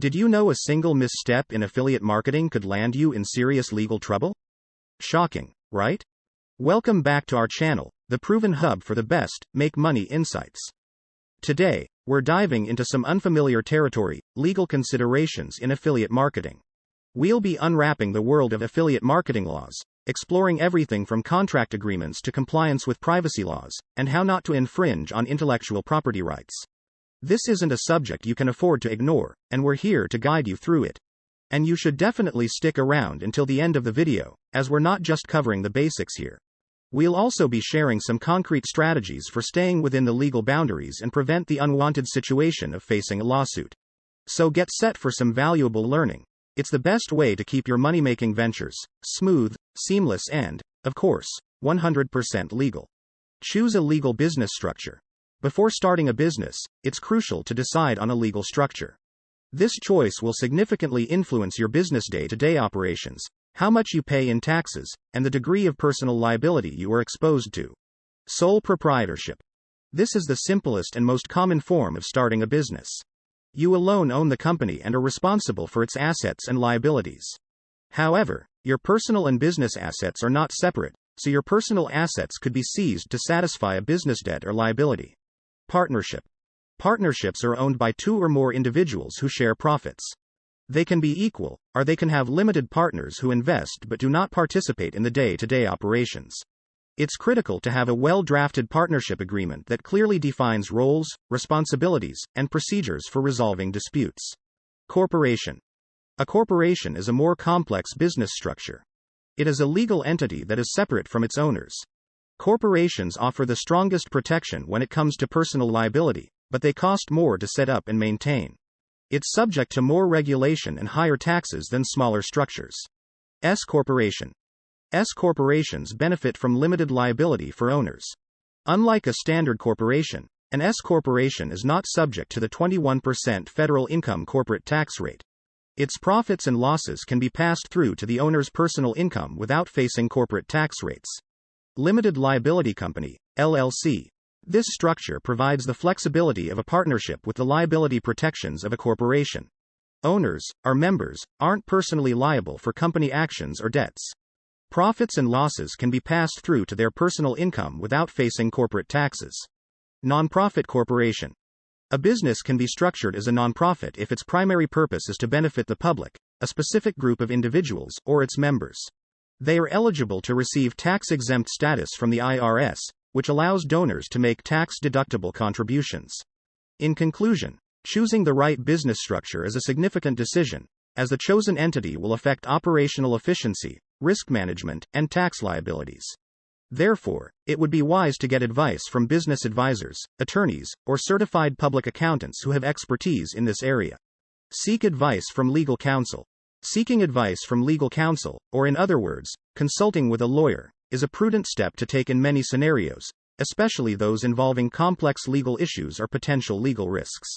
Did you know a single misstep in affiliate marketing could land you in serious legal trouble? Shocking, right? Welcome back to our channel, the proven hub for the best make money insights. Today, we're diving into some unfamiliar territory, legal considerations in affiliate marketing. We'll be unwrapping the world of affiliate marketing laws, exploring everything from contract agreements to compliance with privacy laws, and how not to infringe on intellectual property rights. This isn't a subject you can afford to ignore, and we're here to guide you through it. And you should definitely stick around until the end of the video, as we're not just covering the basics here. We'll also be sharing some concrete strategies for staying within the legal boundaries and prevent the unwanted situation of facing a lawsuit. So get set for some valuable learning. It's the best way to keep your money-making ventures smooth, seamless and, of course, 100% legal. Choose a legal business structure. Before starting a business, it's crucial to decide on a legal structure. This choice will significantly influence your business day-to-day operations, how much you pay in taxes, and the degree of personal liability you are exposed to. Sole proprietorship. This is the simplest and most common form of starting a business. You alone own the company and are responsible for its assets and liabilities. However, your personal and business assets are not separate, so your personal assets could be seized to satisfy a business debt or liability. Partnership. Partnerships are owned by two or more individuals who share profits. They can be equal, or they can have limited partners who invest but do not participate in the day-to-day operations. It's critical to have a well-drafted partnership agreement that clearly defines roles, responsibilities, and procedures for resolving disputes. Corporation. A corporation is a more complex business structure. It is a legal entity that is separate from its owners. Corporations offer the strongest protection when it comes to personal liability, but they cost more to set up and maintain. It's subject to more regulation and higher taxes than smaller structures. S corporation. S corporations benefit from limited liability for owners. Unlike a standard corporation, an S corporation is not subject to the 21% federal income corporate tax rate. Its profits and losses can be passed through to the owner's personal income without facing corporate tax rates. Limited liability company, LLC. This structure provides the flexibility of a partnership with the liability protections of a corporation. Owners, or members, aren't personally liable for company actions or debts. Profits and losses can be passed through to their personal income without facing corporate taxes. Nonprofit corporation. A business can be structured as a nonprofit if its primary purpose is to benefit the public, a specific group of individuals, or its members. They are eligible to receive tax-exempt status from the IRS, which allows donors to make tax-deductible contributions. In conclusion, choosing the right business structure is a significant decision, as the chosen entity will affect operational efficiency, risk management, and tax liabilities. Therefore, it would be wise to get advice from business advisors, attorneys, or certified public accountants who have expertise in this area. Seek advice from legal counsel. Seeking advice from legal counsel, or in other words, consulting with a lawyer, is a prudent step to take in many scenarios, especially those involving complex legal issues or potential legal risks.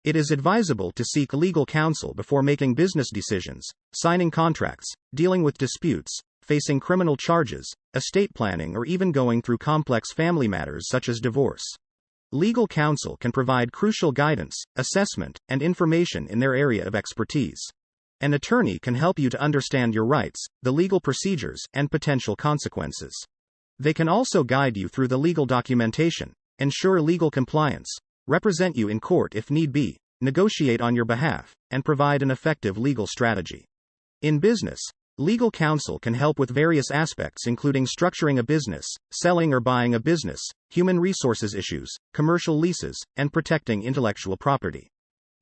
It is advisable to seek legal counsel before making business decisions, signing contracts, dealing with disputes, facing criminal charges, estate planning, or even going through complex family matters such as divorce. Legal counsel can provide crucial guidance, assessment, and information in their area of expertise. An attorney can help you to understand your rights, the legal procedures, and potential consequences. They can also guide you through the legal documentation, ensure legal compliance, represent you in court if need be, negotiate on your behalf, and provide an effective legal strategy. In business, legal counsel can help with various aspects including structuring a business, selling or buying a business, human resources issues, commercial leases, and protecting intellectual property.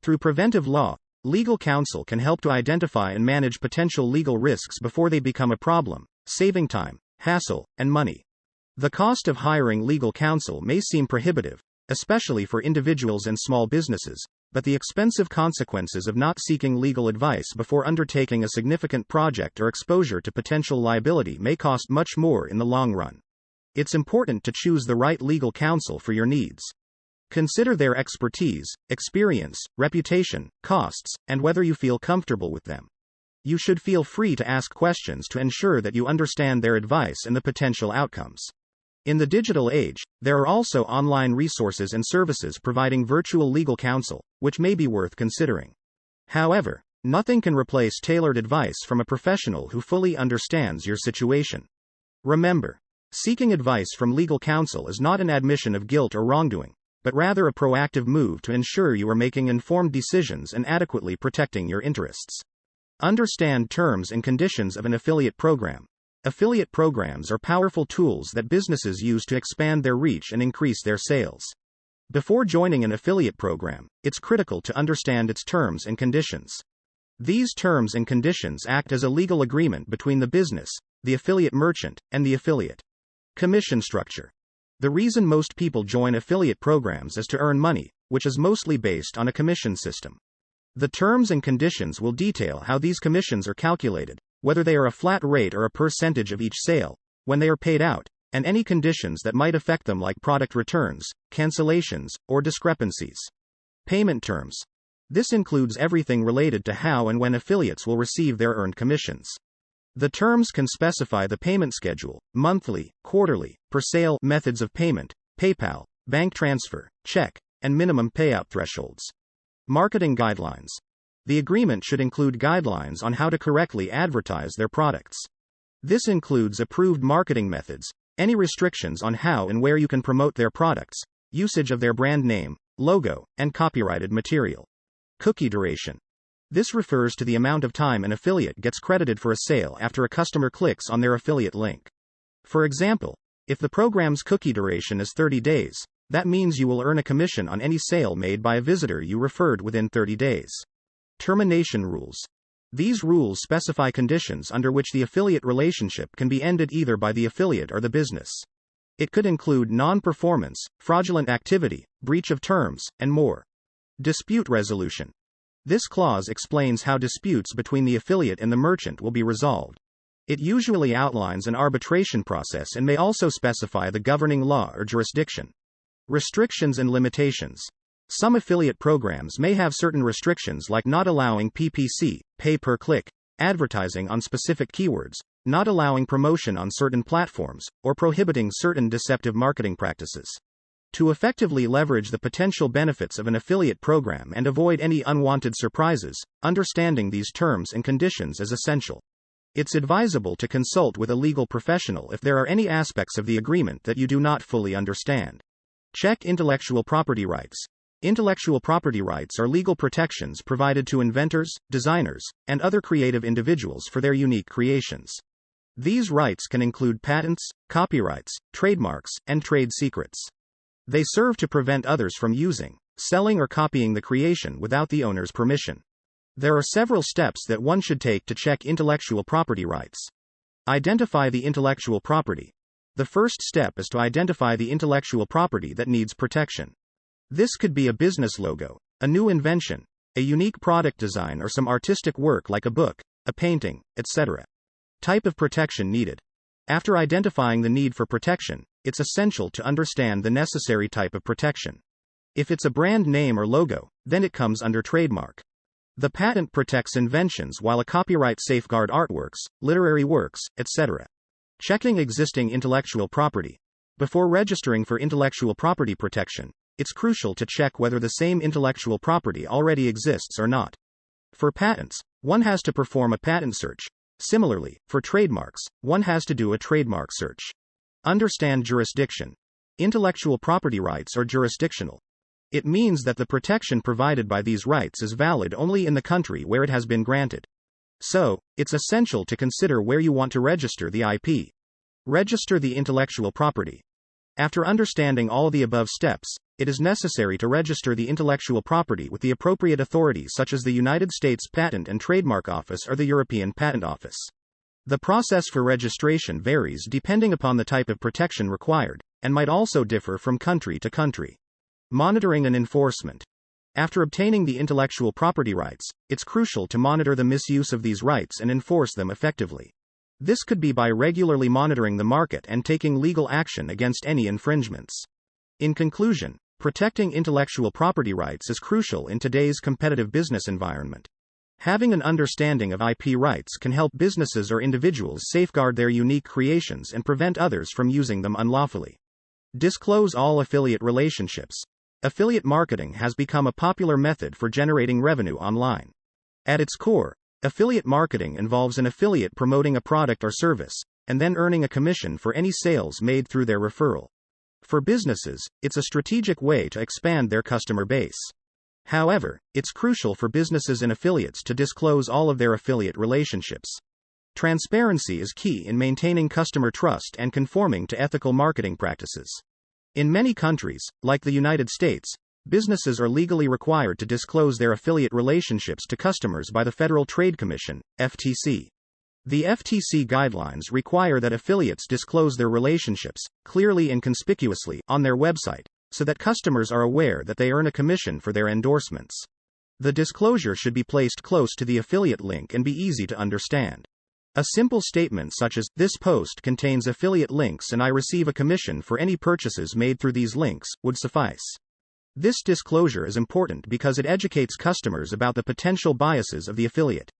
Through preventive law, legal counsel can help to identify and manage potential legal risks before they become a problem, saving time, hassle, and money. The cost of hiring legal counsel may seem prohibitive, especially for individuals and small businesses, but the expensive consequences of not seeking legal advice before undertaking a significant project or exposure to potential liability may cost much more in the long run. It's important to choose the right legal counsel for your needs. Consider their expertise, experience, reputation, costs, and whether you feel comfortable with them. You should feel free to ask questions to ensure that you understand their advice and the potential outcomes. In the digital age, there are also online resources and services providing virtual legal counsel, which may be worth considering. However, nothing can replace tailored advice from a professional who fully understands your situation. Remember, seeking advice from legal counsel is not an admission of guilt or wrongdoing, but rather a proactive move to ensure you are making informed decisions and adequately protecting your interests. Understand terms and conditions of an affiliate program. Affiliate programs are powerful tools that businesses use to expand their reach and increase their sales. Before joining an affiliate program, it's critical to understand its terms and conditions. These terms and conditions act as a legal agreement between the business, the affiliate merchant, and the affiliate. Commission structure. The reason most people join affiliate programs is to earn money, which is mostly based on a commission system. The terms and conditions will detail how these commissions are calculated, whether they are a flat rate or a percentage of each sale, when they are paid out, and any conditions that might affect them like product returns, cancellations, or discrepancies. Payment terms. This includes everything related to how and when affiliates will receive their earned commissions. The terms can specify the payment schedule, monthly, quarterly, per sale, methods of payment, PayPal, bank transfer, check, and minimum payout thresholds. Marketing guidelines. The agreement should include guidelines on how to correctly advertise their products. This includes approved marketing methods, any restrictions on how and where you can promote their products, usage of their brand name, logo, and copyrighted material. Cookie duration. This refers to the amount of time an affiliate gets credited for a sale after a customer clicks on their affiliate link. For example, if the program's cookie duration is 30 days, that means you will earn a commission on any sale made by a visitor you referred within 30 days. Termination rules. These rules specify conditions under which the affiliate relationship can be ended either by the affiliate or the business. It could include non-performance, fraudulent activity, breach of terms, and more. Dispute resolution. This clause explains how disputes between the affiliate and the merchant will be resolved. It usually outlines an arbitration process and may also specify the governing law or jurisdiction. Restrictions and limitations. Some affiliate programs may have certain restrictions like not allowing PPC, pay-per-click, advertising on specific keywords, not allowing promotion on certain platforms, or prohibiting certain deceptive marketing practices. To effectively leverage the potential benefits of an affiliate program and avoid any unwanted surprises, understanding these terms and conditions is essential. It's advisable to consult with a legal professional if there are any aspects of the agreement that you do not fully understand. Check intellectual property rights. Intellectual property rights are legal protections provided to inventors, designers, and other creative individuals for their unique creations. These rights can include patents, copyrights, trademarks, and trade secrets. They serve to prevent others from using, selling, or copying the creation without the owner's permission. There are several steps that one should take to check intellectual property rights. Identify the intellectual property. The first step is to identify the intellectual property that needs protection. This could be a business logo, a new invention, a unique product design, or some artistic work like a book, a painting, etc. Type of protection needed. After identifying the need for protection, it's essential to understand the necessary type of protection. If it's a brand name or logo, then it comes under trademark. The patent protects inventions while a copyright safeguards artworks, literary works, etc. Checking existing intellectual property. Before registering for intellectual property protection, it's crucial to check whether the same intellectual property already exists or not. For patents, one has to perform a patent search. Similarly, for trademarks, one has to do a trademark search. Understand jurisdiction. Intellectual property rights are jurisdictional. It means that the protection provided by these rights is valid only in the country where it has been granted. So, it's essential to consider where you want to register the IP. Register the intellectual property. After understanding all the above steps, it is necessary to register the intellectual property with the appropriate authorities such as the United States Patent and Trademark Office or the European Patent Office. The process for registration varies depending upon the type of protection required, and might also differ from country to country. Monitoring and enforcement. After obtaining the intellectual property rights, it's crucial to monitor the misuse of these rights and enforce them effectively. This could be by regularly monitoring the market and taking legal action against any infringements. In conclusion, protecting intellectual property rights is crucial in today's competitive business environment. Having an understanding of IP rights can help businesses or individuals safeguard their unique creations and prevent others from using them unlawfully. Disclose all affiliate relationships. Affiliate marketing has become a popular method for generating revenue online. At its core, affiliate marketing involves an affiliate promoting a product or service, and then earning a commission for any sales made through their referral. For businesses, it's a strategic way to expand their customer base. However, it's crucial for businesses and affiliates to disclose all of their affiliate relationships. Transparency is key in maintaining customer trust and conforming to ethical marketing practices. In many countries, like the United States, businesses are legally required to disclose their affiliate relationships to customers by the Federal Trade Commission, FTC. The FTC guidelines require that affiliates disclose their relationships, clearly and conspicuously, on their website, so that customers are aware that they earn a commission for their endorsements. The disclosure should be placed close to the affiliate link and be easy to understand. A simple statement such as, "This post contains affiliate links and I receive a commission for any purchases made through these links," would suffice. This disclosure is important because it educates customers about the potential biases of the affiliate.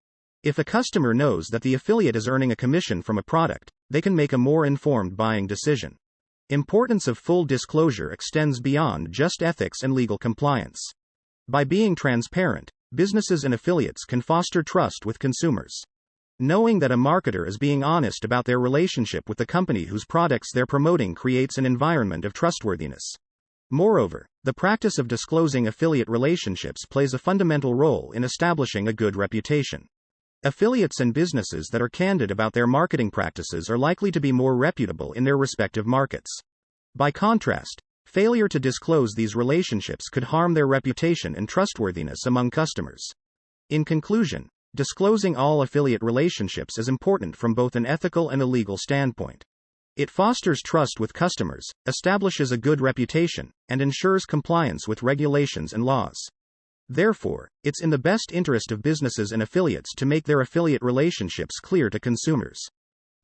If a customer knows that the affiliate is earning a commission from a product, they can make a more informed buying decision. Importance of full disclosure extends beyond just ethics and legal compliance. By being transparent, businesses and affiliates can foster trust with consumers. Knowing that a marketer is being honest about their relationship with the company whose products they're promoting creates an environment of trustworthiness. Moreover, the practice of disclosing affiliate relationships plays a fundamental role in establishing a good reputation. Affiliates and businesses that are candid about their marketing practices are likely to be more reputable in their respective markets. By contrast, failure to disclose these relationships could harm their reputation and trustworthiness among customers. In conclusion, disclosing all affiliate relationships is important from both an ethical and a legal standpoint. It fosters trust with customers, establishes a good reputation, and ensures compliance with regulations and laws. Therefore, it's in the best interest of businesses and affiliates to make their affiliate relationships clear to consumers.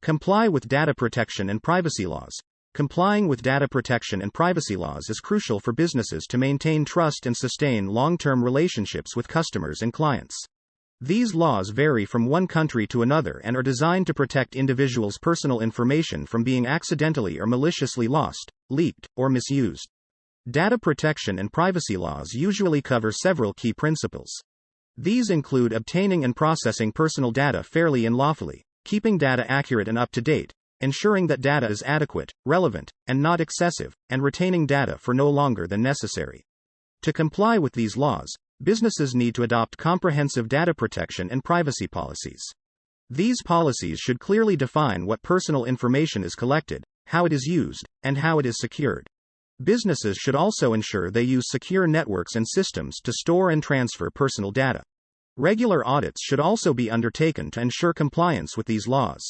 Comply with data protection and privacy laws. Complying with data protection and privacy laws is crucial for businesses to maintain trust and sustain long-term relationships with customers and clients. These laws vary from one country to another and are designed to protect individuals' personal information from being accidentally or maliciously lost, leaked, or misused. Data protection and privacy laws usually cover several key principles. These include obtaining and processing personal data fairly and lawfully, keeping data accurate and up to date, ensuring that data is adequate, relevant, and not excessive, and retaining data for no longer than necessary. To comply with these laws, businesses need to adopt comprehensive data protection and privacy policies. These policies should clearly define what personal information is collected, how it is used, and how it is secured. Businesses should also ensure they use secure networks and systems to store and transfer personal data. Regular audits should also be undertaken to ensure compliance with these laws.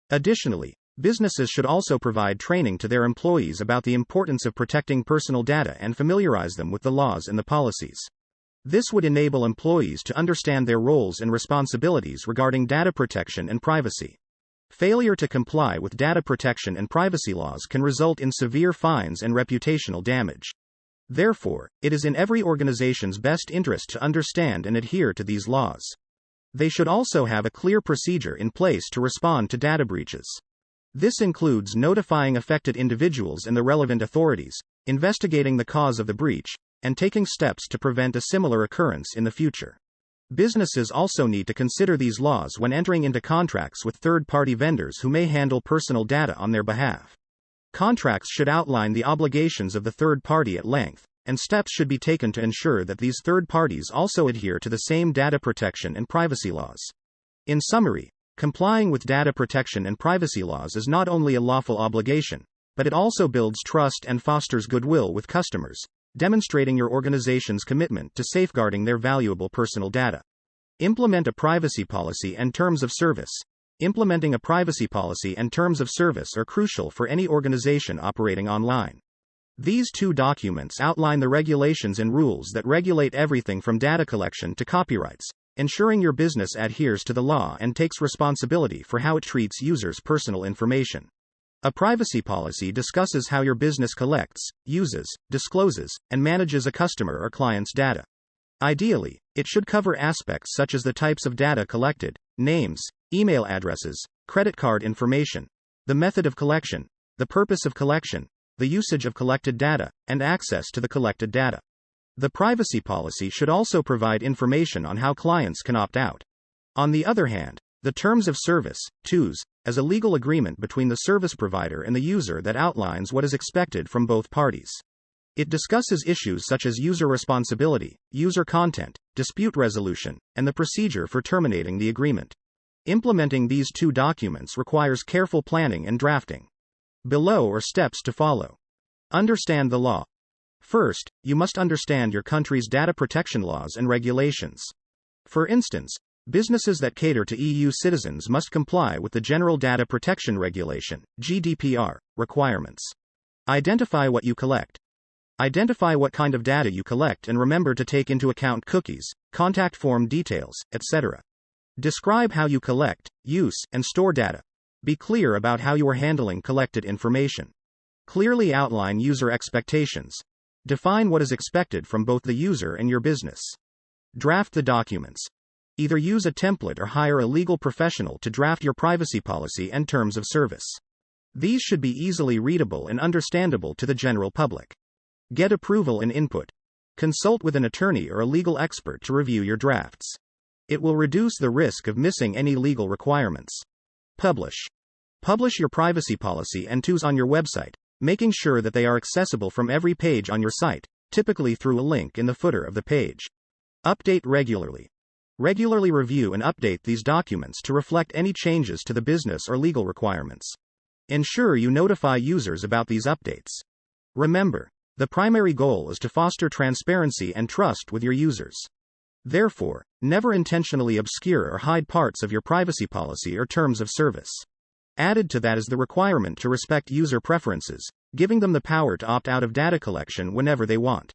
Additionally, businesses should also provide training to their employees about the importance of protecting personal data and familiarize them with the laws and the policies. This would enable employees to understand their roles and responsibilities regarding data protection and privacy. Failure to comply with data protection and privacy laws can result in severe fines and reputational damage. Therefore, it is in every organization's best interest to understand and adhere to these laws. They should also have a clear procedure in place to respond to data breaches. This includes notifying affected individuals and the relevant authorities, investigating the cause of the breach, and taking steps to prevent a similar occurrence in the future. Businesses also need to consider these laws when entering into contracts with third-party vendors who may handle personal data on their behalf. Contracts should outline the obligations of the third party at length, and steps should be taken to ensure that these third parties also adhere to the same data protection and privacy laws. In summary, complying with data protection and privacy laws is not only a lawful obligation, but it also builds trust and fosters goodwill with customers, demonstrating your organization's commitment to safeguarding their valuable personal data. Implement a privacy policy and terms of service. Implementing a privacy policy and terms of service are crucial for any organization operating online. These two documents outline the regulations and rules that regulate everything from data collection to copyrights, ensuring your business adheres to the law and takes responsibility for how it treats users' personal information. A privacy policy discusses how your business collects, uses, discloses, and manages a customer or client's data. Ideally, it should cover aspects such as the types of data collected, names, email addresses, credit card information, the method of collection, the purpose of collection, the usage of collected data, and access to the collected data. The privacy policy should also provide information on how clients can opt out. On the other hand, the Terms of Service, TOS, as a legal agreement between the service provider and the user that outlines what is expected from both parties. It discusses issues such as user responsibility, user content, dispute resolution, and the procedure for terminating the agreement. Implementing these two documents requires careful planning and drafting. Below are steps to follow. Understand the law. First, you must understand your country's data protection laws and regulations. For instance, businesses that cater to EU citizens must comply with the General Data Protection Regulation (GDPR) requirements. Identify what you collect. Identify what kind of data you collect and remember to take into account cookies, contact form details, etc. Describe how you collect, use, and store data. Be clear about how you are handling collected information. Clearly outline user expectations. Define what is expected from both the user and your business. Draft the documents. Either use a template or hire a legal professional to draft your privacy policy and terms of service. These should be easily readable and understandable to the general public. Get approval and input. Consult with an attorney or a legal expert to review your drafts. It will reduce the risk of missing any legal requirements. Publish. Publish your privacy policy and TOS on your website, making sure that they are accessible from every page on your site, typically through a link in the footer of the page. Update regularly. Regularly review and update these documents to reflect any changes to the business or legal requirements. Ensure you notify users about these updates. Remember, the primary goal is to foster transparency and trust with your users. Therefore, never intentionally obscure or hide parts of your privacy policy or terms of service. Added to that is the requirement to respect user preferences, giving them the power to opt out of data collection whenever they want.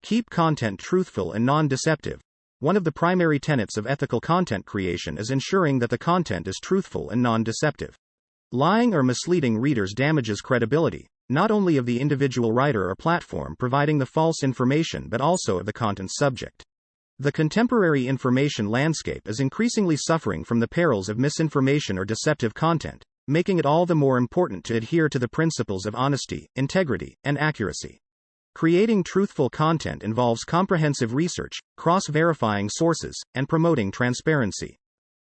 Keep content truthful and non-deceptive. One of the primary tenets of ethical content creation is ensuring that the content is truthful and non-deceptive. Lying or misleading readers damages credibility, not only of the individual writer or platform providing the false information but also of the content's subject. The contemporary information landscape is increasingly suffering from the perils of misinformation or deceptive content, making it all the more important to adhere to the principles of honesty, integrity, and accuracy. Creating truthful content involves comprehensive research, cross-verifying sources, and promoting transparency.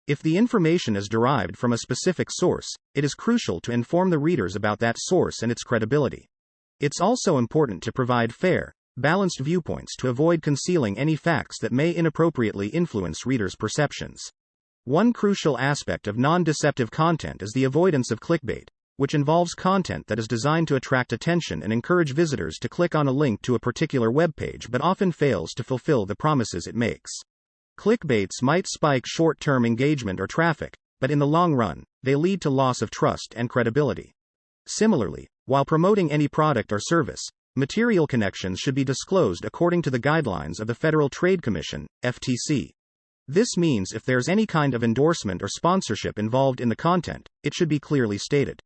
If the information is derived from a specific source, it is crucial to inform the readers about that source and its credibility. It's also important to provide fair, balanced viewpoints to avoid concealing any facts that may inappropriately influence readers' perceptions. One crucial aspect of non-deceptive content is the avoidance of clickbait, which involves content that is designed to attract attention and encourage visitors to click on a link to a particular web page but often fails to fulfill the promises it makes. Clickbaits might spike short-term engagement or traffic, but in the long run, they lead to loss of trust and credibility. Similarly, while promoting any product or service, material connections should be disclosed according to the guidelines of the Federal Trade Commission, FTC. This means if there's any kind of endorsement or sponsorship involved in the content, it should be clearly stated.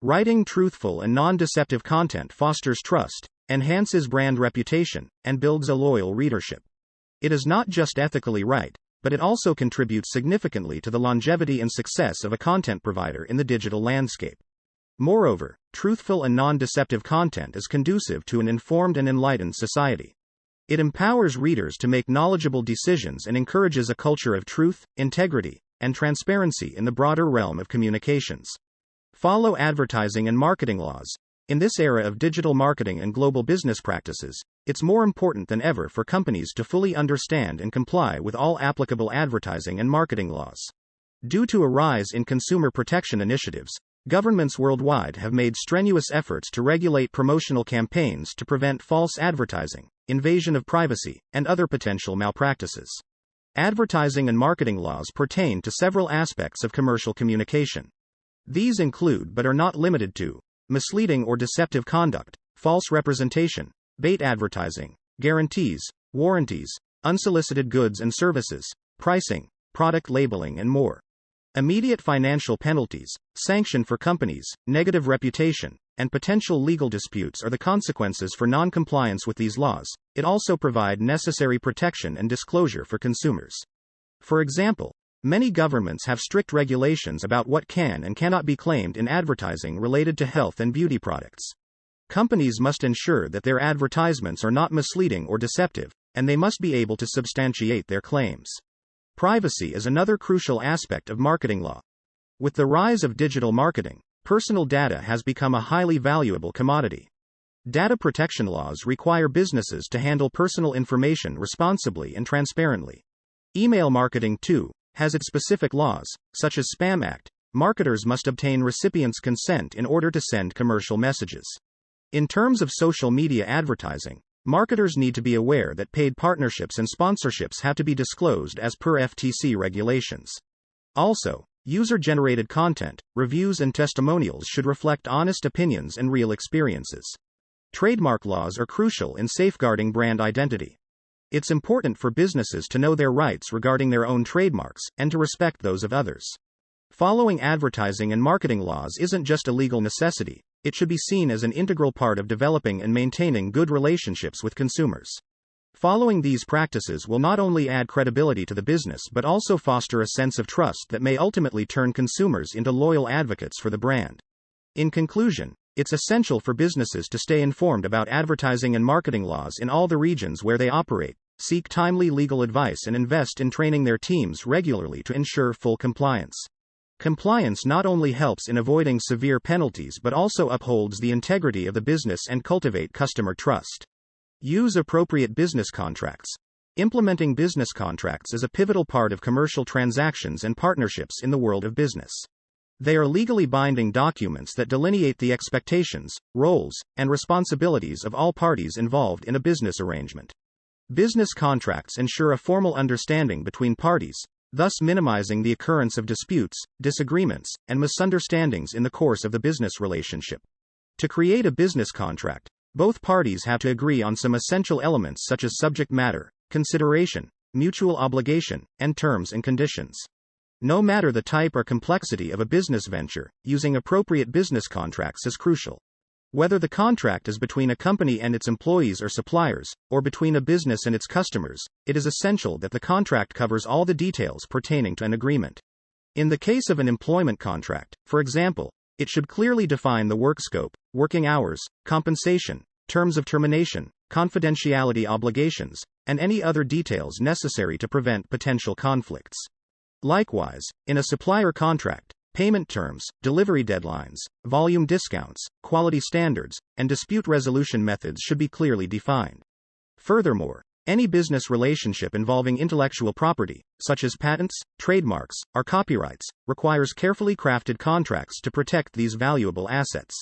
Writing truthful and non-deceptive content fosters trust, enhances brand reputation, and builds a loyal readership. It is not just ethically right, but it also contributes significantly to the longevity and success of a content provider in the digital landscape. Moreover, truthful and non-deceptive content is conducive to an informed and enlightened society. It empowers readers to make knowledgeable decisions and encourages a culture of truth, integrity, and transparency in the broader realm of communications. Follow advertising and marketing laws. In this era of digital marketing and global business practices, it's more important than ever for companies to fully understand and comply with all applicable advertising and marketing laws. Due to a rise in consumer protection initiatives, governments worldwide have made strenuous efforts to regulate promotional campaigns to prevent false advertising, invasion of privacy, and other potential malpractices. Advertising and marketing laws pertain to several aspects of commercial communication. These include but are not limited to misleading or deceptive conduct, false representation, bait advertising, guarantees, warranties, unsolicited goods and services, pricing, product labeling, and more. Immediate financial penalties, sanction for companies, negative reputation, and potential legal disputes are the consequences for non-compliance with these laws. It also provides necessary protection and disclosure for consumers. For example, many governments have strict regulations about what can and cannot be claimed in advertising related to health and beauty products. Companies must ensure that their advertisements are not misleading or deceptive, and they must be able to substantiate their claims. Privacy is another crucial aspect of marketing law. With the rise of digital marketing, personal data has become a highly valuable commodity. Data protection laws require businesses to handle personal information responsibly and transparently. Email marketing, too, has its specific laws, such as Spam Act. Marketers must obtain recipients' consent in order to send commercial messages. In terms of social media advertising, marketers need to be aware that paid partnerships and sponsorships have to be disclosed as per FTC regulations. Also, user-generated content, reviews and testimonials should reflect honest opinions and real experiences. Trademark laws are crucial in safeguarding brand identity. It's important for businesses to know their rights regarding their own trademarks and to respect those of others. Following advertising and marketing laws isn't just a legal necessity, it should be seen as an integral part of developing and maintaining good relationships with consumers. Following these practices will not only add credibility to the business but also foster a sense of trust that may ultimately turn consumers into loyal advocates for the brand. In conclusion, it's essential for businesses to stay informed about advertising and marketing laws in all the regions where they operate, seek timely legal advice and invest in training their teams regularly to ensure full compliance. Compliance not only helps in avoiding severe penalties but also upholds the integrity of the business and cultivate customer trust. Use appropriate business contracts. Implementing business contracts is a pivotal part of commercial transactions and partnerships in the world of business. They are legally binding documents that delineate the expectations, roles, and responsibilities of all parties involved in a business arrangement. Business contracts ensure a formal understanding between parties, thus minimizing the occurrence of disputes, disagreements, and misunderstandings in the course of the business relationship. To create a business contract, both parties have to agree on some essential elements such as subject matter, consideration, mutual obligation, and terms and conditions. No matter the type or complexity of a business venture, using appropriate business contracts is crucial. Whether the contract is between a company and its employees or suppliers, or between a business and its customers, it is essential that the contract covers all the details pertaining to an agreement. In the case of an employment contract, for example, it should clearly define the work scope, working hours, compensation, terms of termination, confidentiality obligations, and any other details necessary to prevent potential conflicts. Likewise, in a supplier contract, payment terms, delivery deadlines, volume discounts, quality standards, and dispute resolution methods should be clearly defined. Furthermore, any business relationship involving intellectual property, such as patents, trademarks, or copyrights, requires carefully crafted contracts to protect these valuable assets.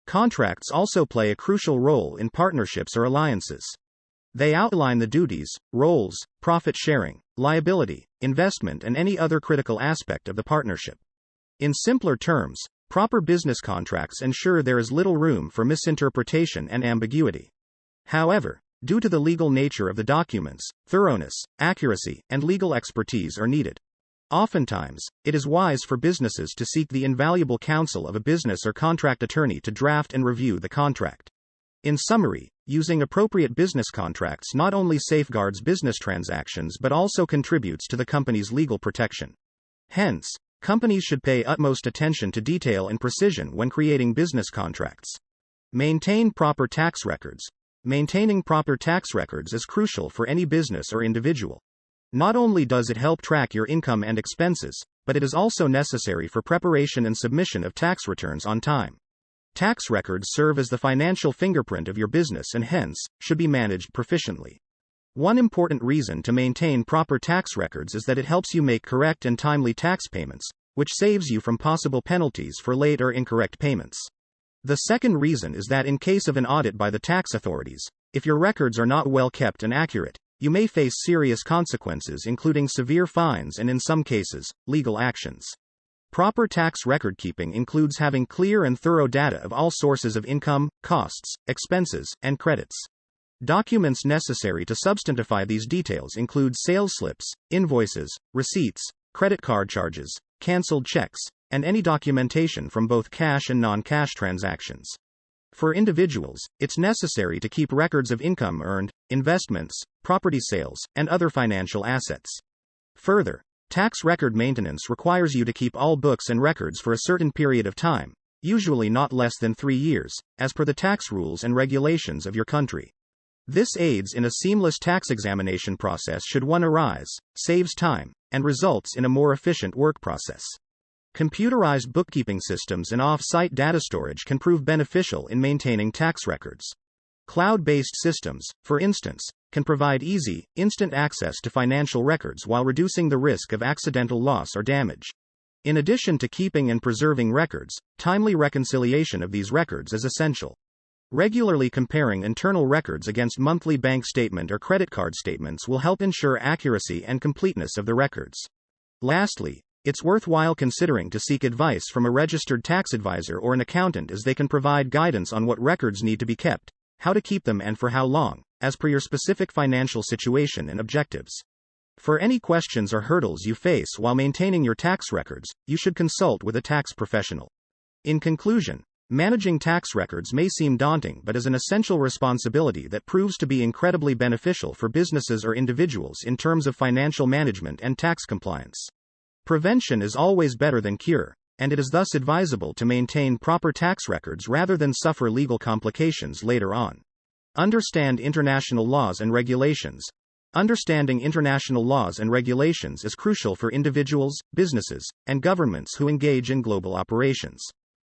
Contracts also play a crucial role in partnerships or alliances. They outline the duties, roles, profit sharing, liability, investment, and any other critical aspect of the partnership. In simpler terms, proper business contracts ensure there is little room for misinterpretation and ambiguity. However, due to the legal nature of the documents, thoroughness, accuracy, and legal expertise are needed. Oftentimes, it is wise for businesses to seek the invaluable counsel of a business or contract attorney to draft and review the contract. In summary, using appropriate business contracts not only safeguards business transactions but also contributes to the company's legal protection. Hence, companies should pay utmost attention to detail and precision when creating business contracts. Maintain proper tax records. Maintaining proper tax records is crucial for any business or individual. Not only does it help track your income and expenses, but it is also necessary for preparation and submission of tax returns on time. Tax records serve as the financial fingerprint of your business and hence, should be managed proficiently. One important reason to maintain proper tax records is that it helps you make correct and timely tax payments, which saves you from possible penalties for late or incorrect payments. The second reason is that in case of an audit by the tax authorities, if your records are not well kept and accurate, you may face serious consequences including severe fines and in some cases, legal actions. Proper tax record keeping includes having clear and thorough data of all sources of income, costs, expenses, and credits. Documents necessary to substantify these details include sales slips, invoices, receipts, credit card charges, canceled checks, and any documentation from both cash and non-cash transactions. For individuals, it's necessary to keep records of income earned, investments, property sales, and other financial assets. Further, tax record maintenance requires you to keep all books and records for a certain period of time, usually not less than 3 years, as per the tax rules and regulations of your country. This aids in a seamless tax examination process should one arise, saves time, and results in a more efficient work process. Computerized bookkeeping systems and off-site data storage can prove beneficial in maintaining tax records. Cloud-based systems, for instance, can provide easy, instant access to financial records while reducing the risk of accidental loss or damage. In addition to keeping and preserving records, timely reconciliation of these records is essential. Regularly comparing internal records against monthly bank statement or credit card statements will help ensure accuracy and completeness of the records. Lastly, it's worthwhile considering to seek advice from a registered tax advisor or an accountant, as they can provide guidance on what records need to be kept, how to keep them, and for how long, as per your specific financial situation and objectives. For any questions or hurdles you face while maintaining your tax records, you should consult with a tax professional. In conclusion, managing tax records may seem daunting, but is an essential responsibility that proves to be incredibly beneficial for businesses or individuals in terms of financial management and tax compliance. Prevention is always better than cure, and it is thus advisable to maintain proper tax records rather than suffer legal complications later on. Understand international laws and regulations. Understanding international laws and regulations is crucial for individuals, businesses, and governments who engage in global operations.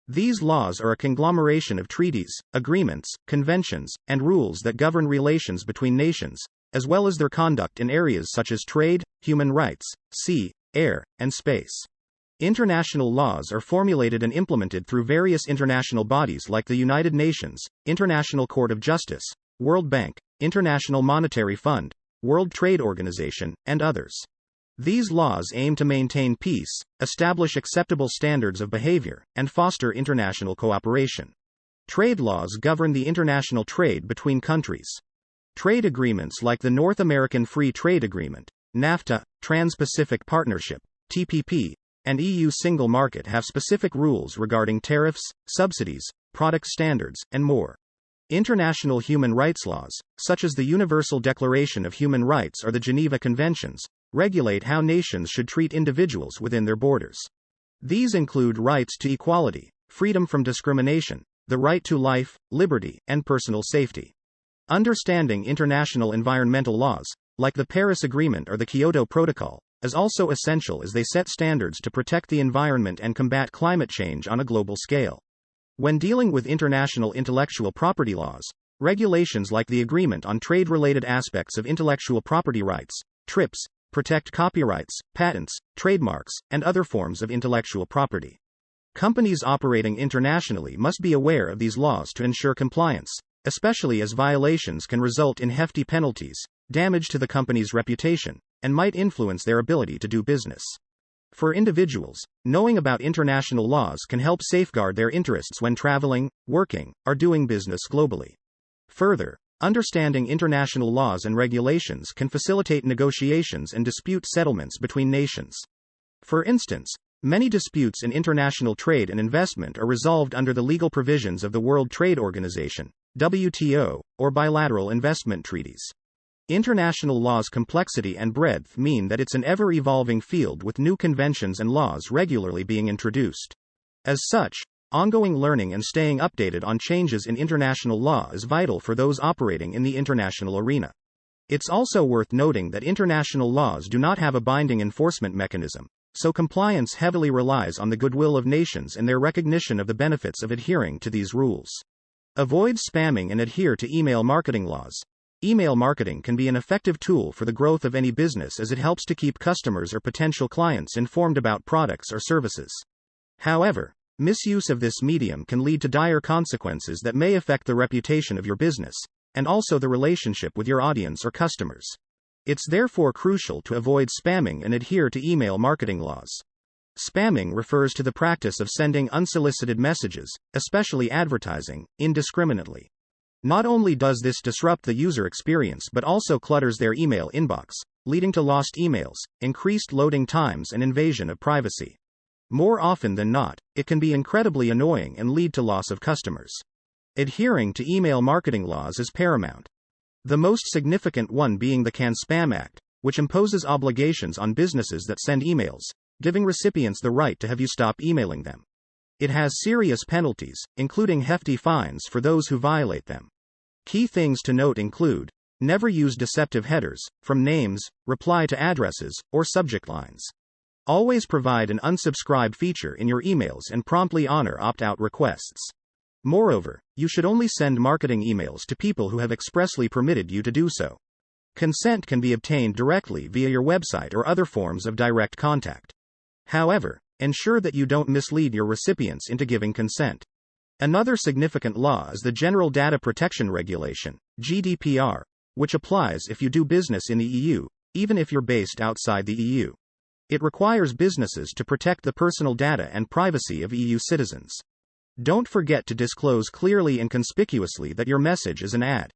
These laws are a conglomeration of treaties, agreements, conventions, and rules that govern relations between nations, as well as their conduct in areas such as trade, human rights, sea, air, and space. International laws are formulated and implemented through various international bodies like the United Nations, International Court of Justice, World Bank, International Monetary Fund, World Trade Organization, and others. These laws aim to maintain peace, establish acceptable standards of behavior, and foster international cooperation. Trade laws govern the international trade between countries. Trade agreements like the North American Free Trade Agreement, NAFTA, Trans-Pacific Partnership, TPP, and EU Single Market have specific rules regarding tariffs, subsidies, product standards, and more. International human rights laws, such as the Universal Declaration of Human Rights or the Geneva Conventions, regulate how nations should treat individuals within their borders. These include rights to equality, freedom from discrimination, the right to life, liberty, and personal safety. Understanding international environmental laws, like the Paris Agreement or the Kyoto Protocol, is also essential as they set standards to protect the environment and combat climate change on a global scale. When dealing with international intellectual property laws, regulations like the Agreement on Trade-Related Aspects of Intellectual Property Rights, TRIPS, protect copyrights, patents, trademarks, and other forms of intellectual property. Companies operating internationally must be aware of these laws to ensure compliance, especially as violations can result in hefty penalties, damage to the company's reputation, and might influence their ability to do business. For individuals, knowing about international laws can help safeguard their interests when traveling, working, or doing business globally. Further, understanding international laws and regulations can facilitate negotiations and dispute settlements between nations. For instance, many disputes in international trade and investment are resolved under the legal provisions of the World Trade Organization, WTO, or bilateral investment treaties. International law's complexity and breadth mean that it's an ever-evolving field with new conventions and laws regularly being introduced. As such, ongoing learning and staying updated on changes in international law is vital for those operating in the international arena. It's also worth noting that international laws do not have a binding enforcement mechanism, so compliance heavily relies on the goodwill of nations and their recognition of the benefits of adhering to these rules. Avoid spamming and adhere to email marketing laws. Email marketing can be an effective tool for the growth of any business as it helps to keep customers or potential clients informed about products or services. However, misuse of this medium can lead to dire consequences that may affect the reputation of your business, and also the relationship with your audience or customers. It's therefore crucial to avoid spamming and adhere to email marketing laws. Spamming refers to the practice of sending unsolicited messages, especially advertising, indiscriminately. Not only does this disrupt the user experience but also clutters their email inbox, leading to lost emails, increased loading times, and invasion of privacy. More often than not, it can be incredibly annoying and lead to loss of customers. Adhering to email marketing laws is paramount. The most significant one being the Can-Spam Act, which imposes obligations on businesses that send emails, giving recipients the right to have you stop emailing them. It has serious penalties, including hefty fines for those who violate them. Key things to note include: never use deceptive headers, from names, reply to addresses, or subject lines. Always provide an unsubscribe feature in your emails and promptly honor opt-out requests. Moreover, you should only send marketing emails to people who have expressly permitted you to do so. Consent can be obtained directly via your website or other forms of direct contact. However, ensure that you don't mislead your recipients into giving consent. Another significant law is the General Data Protection Regulation, GDPR, which applies if you do business in the EU, even if you're based outside the EU. It requires businesses to protect the personal data and privacy of EU citizens. Don't forget to disclose clearly and conspicuously that your message is an ad.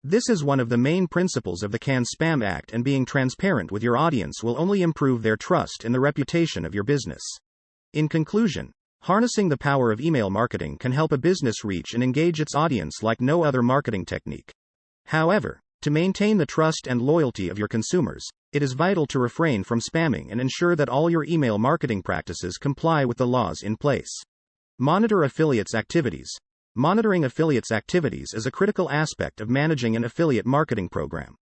This is one of the main principles of the Can-Spam Act, and being transparent with your audience will only improve their trust in the reputation of your business. In conclusion, harnessing the power of email marketing can help a business reach and engage its audience like no other marketing technique. However, to maintain the trust and loyalty of your consumers, it is vital to refrain from spamming and ensure that all your email marketing practices comply with the laws in place. Monitor affiliates' activities. Monitoring affiliates' activities is a critical aspect of managing an affiliate marketing program.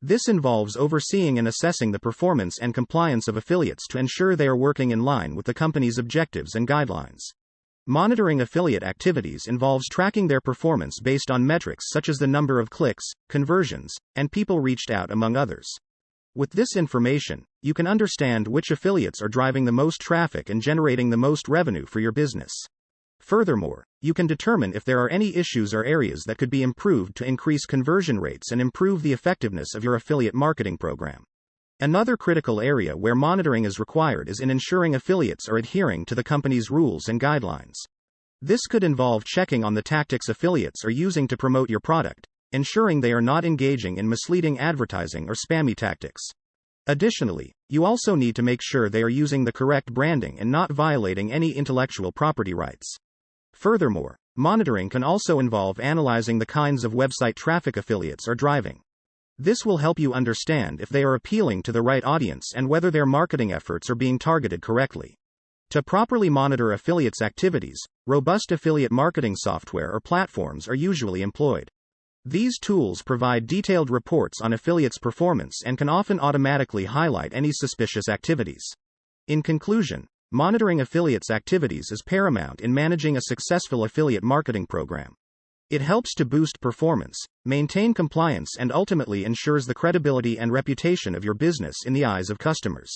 This involves overseeing and assessing the performance and compliance of affiliates to ensure they are working in line with the company's objectives and guidelines. Monitoring affiliate activities involves tracking their performance based on metrics such as the number of clicks, conversions, and people reached out, among others. With this information, you can understand which affiliates are driving the most traffic and generating the most revenue for your business. Furthermore, you can determine if there are any issues or areas that could be improved to increase conversion rates and improve the effectiveness of your affiliate marketing program. Another critical area where monitoring is required is in ensuring affiliates are adhering to the company's rules and guidelines. This could involve checking on the tactics affiliates are using to promote your product, ensuring they are not engaging in misleading advertising or spammy tactics. Additionally, you also need to make sure they are using the correct branding and not violating any intellectual property rights. Furthermore, monitoring can also involve analyzing the kinds of website traffic affiliates are driving. This will help you understand if they are appealing to the right audience and whether their marketing efforts are being targeted correctly. To properly monitor affiliates' activities, robust affiliate marketing software or platforms are usually employed. These tools provide detailed reports on affiliates' performance and can often automatically highlight any suspicious activities. In conclusion, monitoring affiliates' activities is paramount in managing a successful affiliate marketing program. It helps to boost performance, maintain compliance, and ultimately ensures the credibility and reputation of your business in the eyes of customers.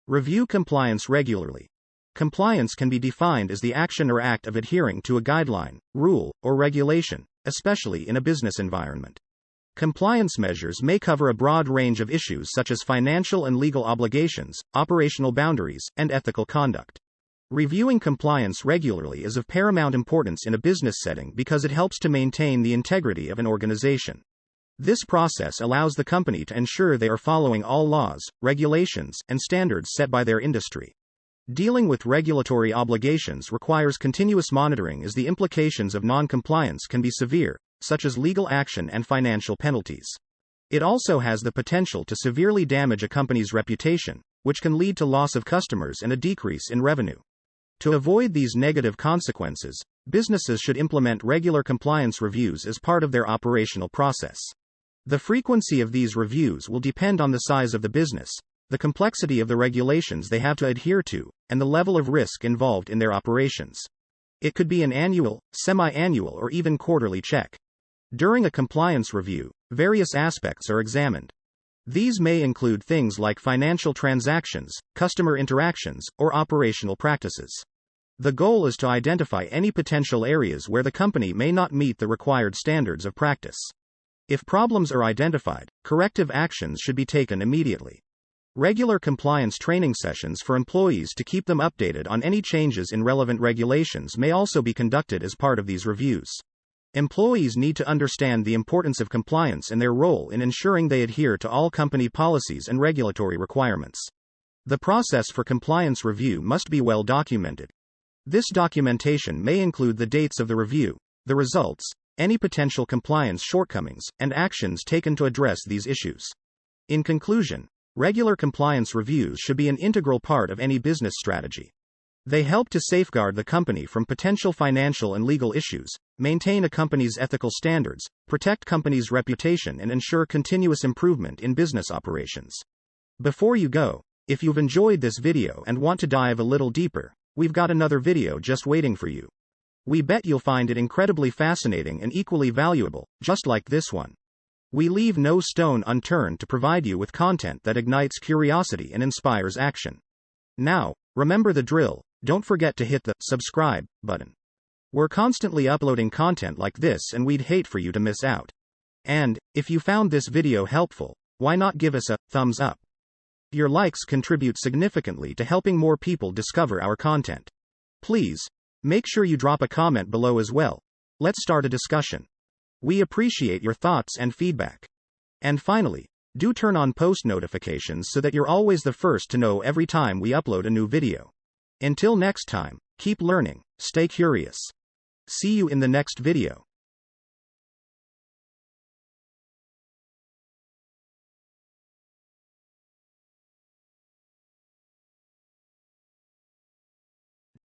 Review compliance regularly. Compliance can be defined as the action or act of adhering to a guideline, rule, or regulation, especially in a business environment. Compliance measures may cover a broad range of issues such as financial and legal obligations, operational boundaries, and ethical conduct. Reviewing compliance regularly is of paramount importance in a business setting because it helps to maintain the integrity of an organization. This process allows the company to ensure they are following all laws, regulations, and standards set by their industry. Dealing with regulatory obligations requires continuous monitoring, as the implications of non-compliance can be severe, such as legal action and financial penalties. It also has the potential to severely damage a company's reputation, which can lead to loss of customers and a decrease in revenue. To avoid these negative consequences, businesses should implement regular compliance reviews as part of their operational process. The frequency of these reviews will depend on the size of the business, the complexity of the regulations they have to adhere to, and the level of risk involved in their operations. It could be an annual, semi-annual, or even quarterly check. During a compliance review, various aspects are examined. These may include things like financial transactions, customer interactions, or operational practices. The goal is to identify any potential areas where the company may not meet the required standards of practice. If problems are identified, corrective actions should be taken immediately. Regular compliance training sessions for employees to keep them updated on any changes in relevant regulations may also be conducted as part of these reviews. Employees need to understand the importance of compliance and their role in ensuring they adhere to all company policies and regulatory requirements. The process for compliance review must be well documented. This documentation may include the dates of the review, the results, any potential compliance shortcomings, and actions taken to address these issues. In conclusion, regular compliance reviews should be an integral part of any business strategy. They help to safeguard the company from potential financial and legal issues, maintain a company's ethical standards, protect company's reputation, and ensure continuous improvement in business operations. Before you go, if you've enjoyed this video and want to dive a little deeper, we've got another video just waiting for you. We bet you'll find it incredibly fascinating and equally valuable, just like this one. We leave no stone unturned to provide you with content that ignites curiosity and inspires action. Now, remember the drill, don't forget to hit the subscribe button. We're constantly uploading content like this and we'd hate for you to miss out. And, if you found this video helpful, why not give us a thumbs up? Your likes contribute significantly to helping more people discover our content. Please, make sure you drop a comment below as well. Let's start a discussion. We appreciate your thoughts and feedback. And finally, do turn on post notifications so that you're always the first to know every time we upload a new video. Until next time, keep learning, stay curious. See you in the next video.